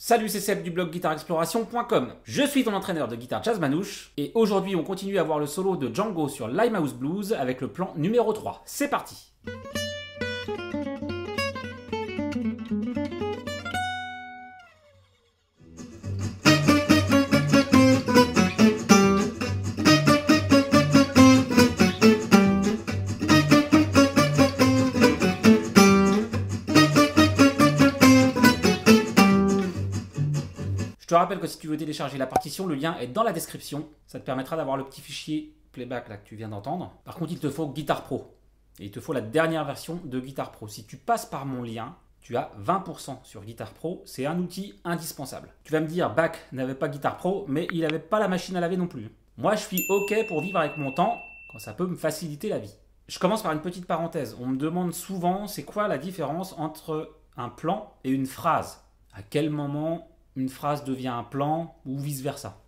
Salut, c'est Seb du blog guitarexploration.com. Je suis ton entraîneur de guitare jazz manouche et aujourd'hui on continue à voir le solo de Django sur Limehouse Blues avec le plan numéro 3. C'est parti! Je te rappelle que si tu veux télécharger la partition, le lien est dans la description. Ça te permettra d'avoir le petit fichier playback là que tu viens d'entendre. Par contre, il te faut Guitar Pro. Et il te faut la dernière version de Guitar Pro. Si tu passes par mon lien, tu as 20% sur Guitar Pro. C'est un outil indispensable. Tu vas me dire, Bach n'avait pas Guitar Pro, mais il n'avait pas la machine à laver non plus. Moi, je suis OK pour vivre avec mon temps quand ça peut me faciliter la vie. Je commence par une petite parenthèse. On me demande souvent, c'est quoi la différence entre un plan et une phrase? À quel moment une phrase devient un plan ou vice-versa?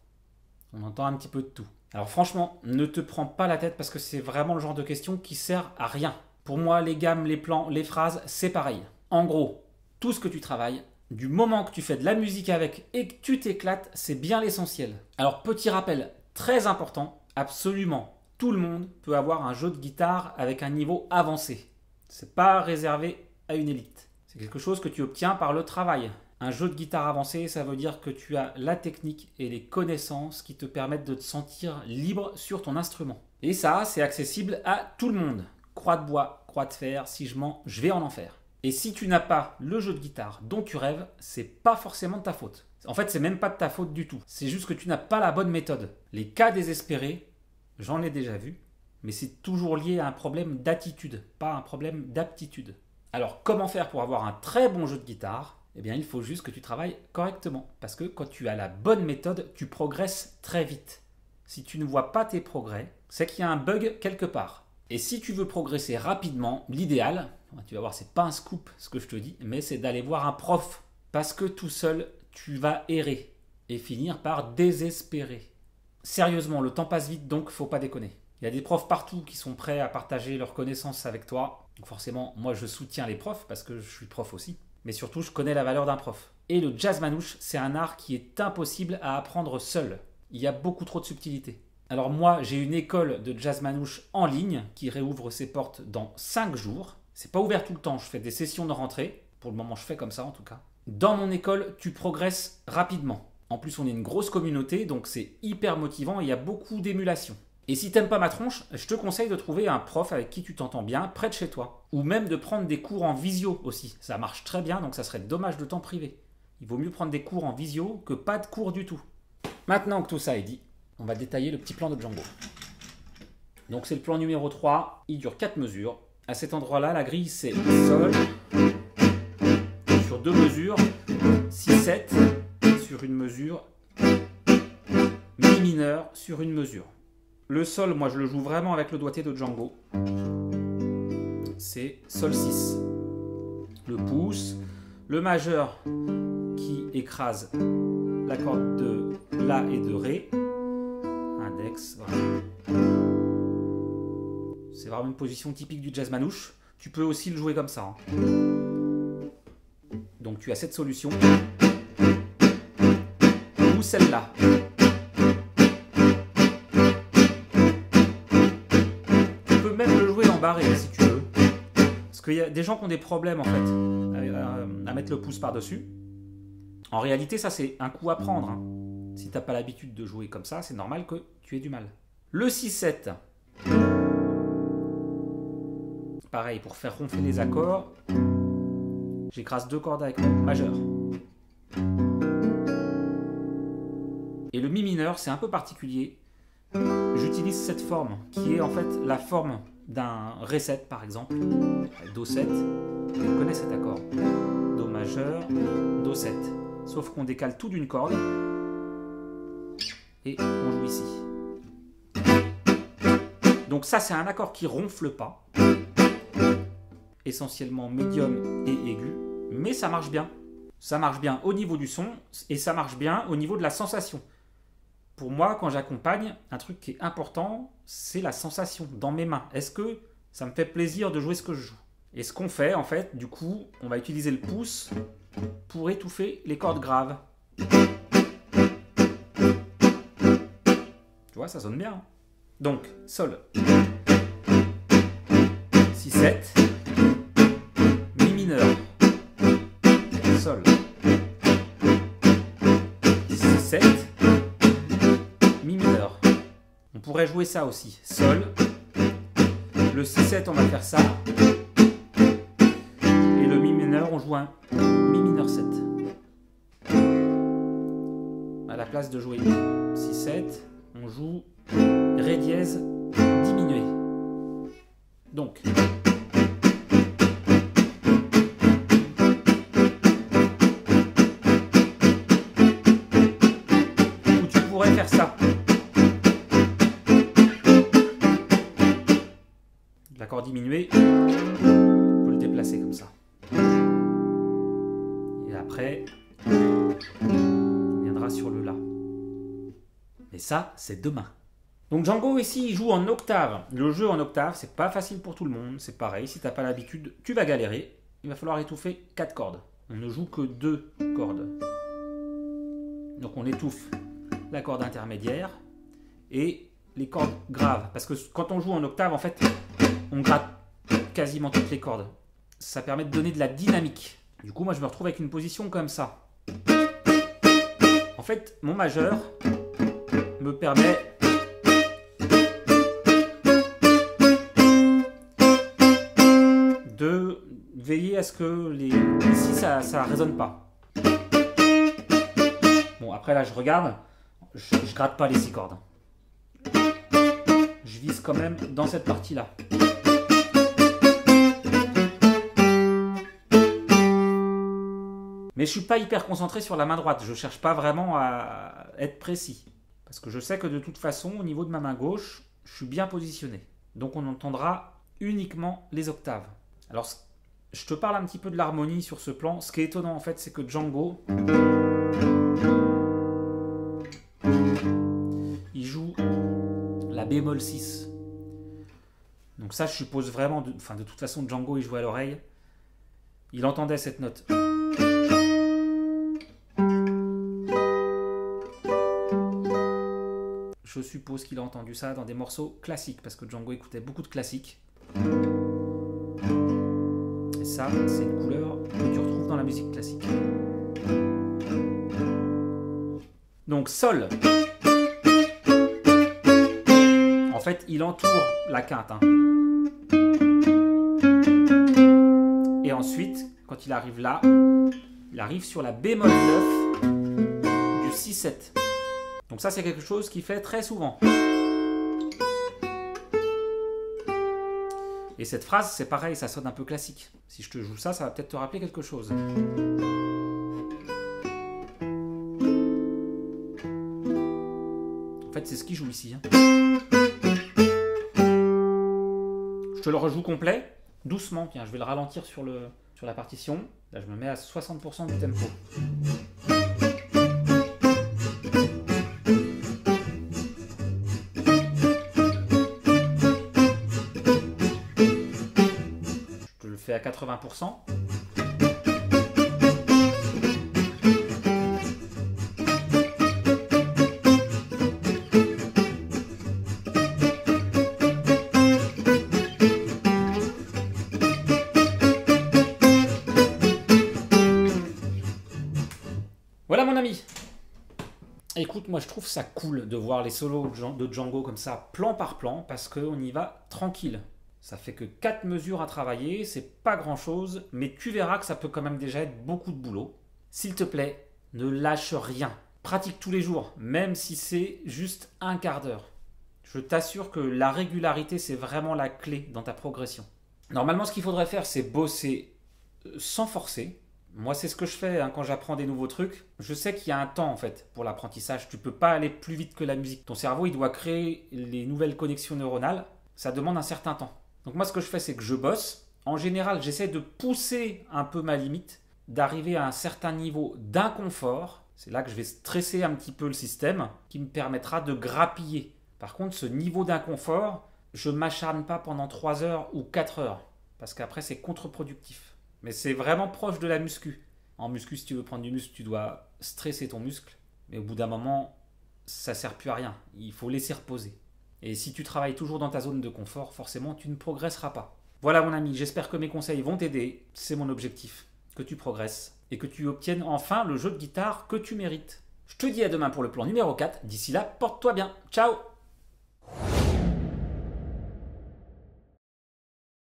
On entend un petit peu de tout. Alors franchement, ne te prends pas la tête parce que c'est vraiment le genre de question qui sert à rien. Pour moi, les gammes, les plans, les phrases, c'est pareil. En gros, tout ce que tu travailles, du moment que tu fais de la musique avec et que tu t'éclates, c'est bien l'essentiel. Alors petit rappel très important, absolument tout le monde peut avoir un jeu de guitare avec un niveau avancé. C'est pas réservé à une élite. C'est quelque chose que tu obtiens par le travail. Un jeu de guitare avancé, ça veut dire que tu as la technique et les connaissances qui te permettent de te sentir libre sur ton instrument. Et ça, c'est accessible à tout le monde. Croix de bois, croix de fer, si je mens, je vais en enfer. Et si tu n'as pas le jeu de guitare dont tu rêves, c'est pas forcément de ta faute. En fait, c'est même pas de ta faute du tout. C'est juste que tu n'as pas la bonne méthode. Les cas désespérés, j'en ai déjà vu, mais c'est toujours lié à un problème d'attitude, pas un problème d'aptitude. Alors, comment faire pour avoir un très bon jeu de guitare ? Eh bien, il faut juste que tu travailles correctement. Parce que quand tu as la bonne méthode, tu progresses très vite. Si tu ne vois pas tes progrès, c'est qu'il y a un bug quelque part. Et si tu veux progresser rapidement, l'idéal, tu vas voir, c'est pas un scoop ce que je te dis, mais c'est d'aller voir un prof. Parce que tout seul, tu vas errer et finir par désespérer. Sérieusement, le temps passe vite, donc faut pas déconner. Il y a des profs partout qui sont prêts à partager leurs connaissances avec toi. Donc forcément, moi je soutiens les profs parce que je suis prof aussi. Mais surtout, je connais la valeur d'un prof. Et le jazz manouche, c'est un art qui est impossible à apprendre seul. Il y a beaucoup trop de subtilité. Alors moi, j'ai une école de jazz manouche en ligne qui réouvre ses portes dans 5 jours. C'est pas ouvert tout le temps, je fais des sessions de rentrée. Pour le moment, je fais comme ça en tout cas. Dans mon école, tu progresses rapidement. En plus, on est une grosse communauté, donc c'est hyper motivant et il y a beaucoup d'émulation. Et si t'aimes pas ma tronche, je te conseille de trouver un prof avec qui tu t'entends bien, près de chez toi. Ou même de prendre des cours en visio aussi. Ça marche très bien, donc ça serait dommage de t'en priver. Il vaut mieux prendre des cours en visio que pas de cours du tout. Maintenant que tout ça est dit, on va détailler le petit plan de Django. Donc c'est le plan numéro 3, il dure 4 mesures. À cet endroit-là, la grille c'est Sol, sur 2 mesures, Si-7, sur une mesure, Mi mineur sur une mesure. Le Sol, moi je le joue vraiment avec le doigté de Django. C'est Sol 6. Le pouce, le majeur qui écrase la corde de La et de Ré. Index, voilà. C'est vraiment une position typique du jazz manouche. Tu peux aussi le jouer comme ça. Donc tu as cette solution. Ou celle-là. Barré, si tu veux. Parce qu'il y a des gens qui ont des problèmes en fait à mettre le pouce par-dessus. En réalité, ça c'est un coup à prendre. Hein. Si tu n'as pas l'habitude de jouer comme ça, c'est normal que tu aies du mal. Le 6-7. Pareil, pour faire ronfler les accords, j'écrase 2 cordes avec mon majeur. Et le Mi mineur, c'est un peu particulier. J'utilise cette forme qui est en fait la forme d'un Ré7 par exemple, Do7, on connaît cet accord, Do majeur, Do7, sauf qu'on décale tout d'une corde et on joue ici. Donc ça c'est un accord qui ronfle pas, essentiellement médium et aigu, mais ça marche bien. Ça marche bien au niveau du son et ça marche bien au niveau de la sensation. Pour moi, quand j'accompagne, un truc qui est important, c'est la sensation dans mes mains. Est-ce que ça me fait plaisir de jouer ce que je joue? Et ce qu'on fait, en fait, du coup, on va utiliser le pouce pour étouffer les cordes graves. Tu vois, ça sonne bien. Hein. Donc, Sol. Si 7. Mi mineur. Sol. Si 7. Mi mineur. On pourrait jouer ça aussi. Sol. Le Si7, on va faire ça. Et le Mi mineur, on joue un Mi mineur 7. À la place de jouer Si7, on joue Ré dièse diminué. Donc, ou tu pourrais faire ça. L'accord diminué, on peut le déplacer comme ça. Et après, on viendra sur le La. Mais ça, c'est demain. Donc Django ici, il joue en octave. Le jeu en octave, c'est pas facile pour tout le monde. C'est pareil, si t'as pas l'habitude, tu vas galérer. Il va falloir étouffer 4 cordes. On ne joue que 2 cordes. Donc on étouffe la corde intermédiaire et les cordes graves. Parce que quand on joue en octave, en fait, on gratte quasiment toutes les cordes. Ça permet de donner de la dynamique. Du coup, moi, je me retrouve avec une position comme ça. En fait, mon majeur me permet de veiller à ce que ici, ça ne résonne pas. Bon, après, là, je regarde. Je gratte pas les 6 cordes. Je vise quand même dans cette partie-là. Mais je suis pas hyper concentré sur la main droite. Je cherche pas vraiment à être précis. Parce que je sais que de toute façon, au niveau de ma main gauche, je suis bien positionné. Donc on entendra uniquement les octaves. Alors, je te parle un petit peu de l'harmonie sur ce plan. Ce qui est étonnant en fait, c'est que Django, il joue la bémol 6. Donc ça, je suppose vraiment, de toute façon, Django, il jouait à l'oreille. Il entendait cette note. Je suppose qu'il a entendu ça dans des morceaux classiques, parce que Django écoutait beaucoup de classiques. Et ça, c'est une couleur que tu retrouves dans la musique classique. Donc, Sol. En fait, il entoure la quinte. Hein. Et ensuite, quand il arrive là, il arrive sur la bémol 9 du 6-7. Donc ça, c'est quelque chose qu'il fait très souvent. Et cette phrase, c'est pareil, ça sonne un peu classique. Si je te joue ça, ça va peut-être te rappeler quelque chose. En fait, c'est ce qu'il joue ici. Hein. Je te le rejoue complet, doucement. Tiens, je vais le ralentir sur la partition. Là, je me mets à 60% du tempo. Fait à 80%. Voilà mon ami. Écoute, moi je trouve ça cool de voir les solos de Django comme ça, plan par plan, parce qu'on y va tranquille. Ça fait que 4 mesures à travailler, c'est pas grand chose, mais tu verras que ça peut quand même déjà être beaucoup de boulot. S'il te plaît, ne lâche rien. Pratique tous les jours, même si c'est juste un quart d'heure. Je t'assure que la régularité, c'est vraiment la clé dans ta progression. Normalement, ce qu'il faudrait faire, c'est bosser sans forcer. Moi, c'est ce que je fais hein, quand j'apprends des nouveaux trucs. Je sais qu'il y a un temps en fait pour l'apprentissage. Tu peux pas aller plus vite que la musique. Ton cerveau, il doit créer les nouvelles connexions neuronales. Ça demande un certain temps. Donc moi, ce que je fais, c'est que je bosse. En général, j'essaie de pousser un peu ma limite, d'arriver à un certain niveau d'inconfort. C'est là que je vais stresser un petit peu le système, qui me permettra de grappiller. Par contre, ce niveau d'inconfort, je ne m'acharne pas pendant 3 heures ou 4 heures, parce qu'après, c'est contre-productif. Mais c'est vraiment proche de la muscu. En muscu, si tu veux prendre du muscle, tu dois stresser ton muscle. Mais au bout d'un moment, ça ne sert plus à rien. Il faut laisser reposer. Et si tu travailles toujours dans ta zone de confort, forcément, tu ne progresseras pas. Voilà mon ami, j'espère que mes conseils vont t'aider. C'est mon objectif, que tu progresses et que tu obtiennes enfin le jeu de guitare que tu mérites. Je te dis à demain pour le plan numéro 4. D'ici là, porte-toi bien. Ciao!